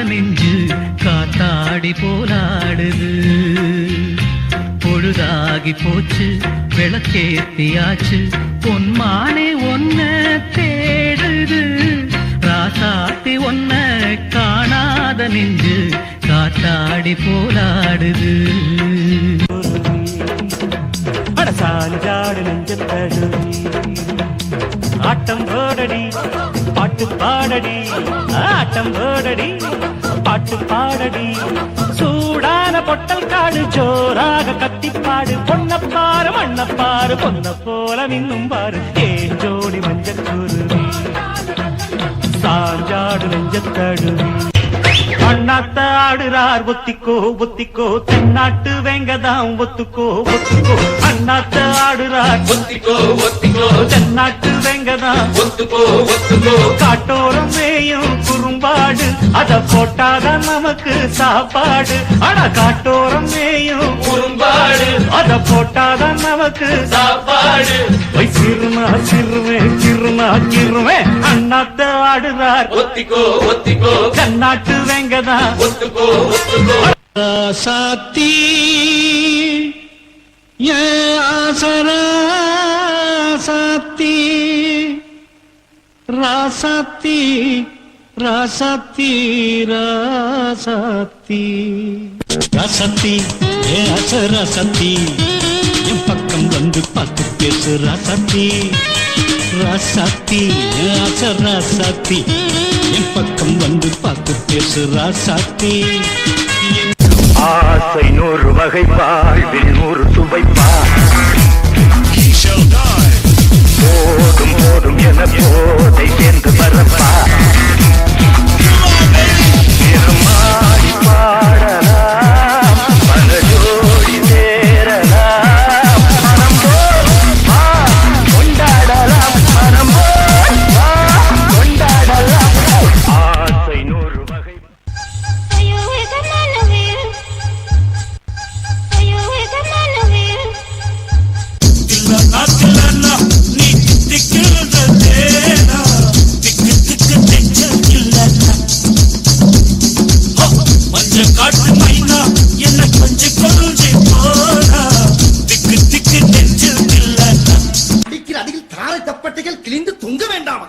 நெஞ்சு காத்தாடி போலாடுது. பொழுதாகி போச்சு விளக்கேத்தியாச்சு பொன்மானே ஒன்ன தேடுது. ராசாத்தி ஒன்ன காணாத நெஞ்சு காத்தாடி போலாடுது. சாஞ்சாடு நெஞ்சத்தடு ஆட்டம் போடடி பாட்டு பாடடி ஆட்டம் போடடி பாட்டு பாடடி. சூடான பொட்டல் காடு ஜோராக கத்திப்பாடு பொன்னப்பாரு மண்ணப்பாரு பொன்ன போல மின்னும் பாரு ஏன் ஜோடி மஞ்சள் குருவி சாஞ்சாடு நெஞ்சத்தடு. அண்ணாத்த ஆடுறார் ஒத்திக்கோ ஒத்திக்கோ தென்னாட்டு வேங்கதாம் ஒத்துக்கோ ஒத்துக்கோ. அண்ணாத்த ஆடுறார் ஒத்திக்கோ ஒத்திக்கோ தென்னாட்டு வேங்கதாம் ஒத்துக்கோ ஒத்துக்கோ. காட்டோரம் மேயும் குறும்பாடு அத போட்டாதான் நமக்கு சாப்பாடு. ஆனா காட்டோரம் மேயும் குறும்பாடு அத போட்டாதான் நமக்கு சாப்பாடு. சிறுமா சிறுமே சிறுமா சிறுமே அண்ணாத்த ஆடுறார் ஒத்திக்கோ ஒத்திக்கோ தென்னாட்டு வேங்கதான் ஒத்துக்கோ ஒத்துக்கோ. ராசாத்தி ராசாத்தி ராசாத்தி ராசாத்தி ராசாத்தி ராசாத்தி ராசாத்தி என் பக்கம் வந்து பார்த்து பேசு ராசாத்தி. ராசாத்தி ராசாத்தி என் பக்கம் வந்து பார்த்து பேசு ராசாத்தி. ஆசை 100 வகைப்பார் 100 சுவைப்பார். போதும் போதும் என போதை சேர்ந்து பரப்பார். மாடி பாடலாம் பல ஜோடி சேரலாம். மனம் வா கொண்டாடலாம் மனம் வா கொண்டாடலாம். ஆசை 100 வகை. காட்டு மைனா என்ன கொஞ்சம் கொஞ்சி போனா திக்கு திக்கு நெஞ்சில் இல்ல. அடிக்கிற அடியில் தாரை தப்பட்டைகள் கிழிந்து தொங்க வேண்டாமா?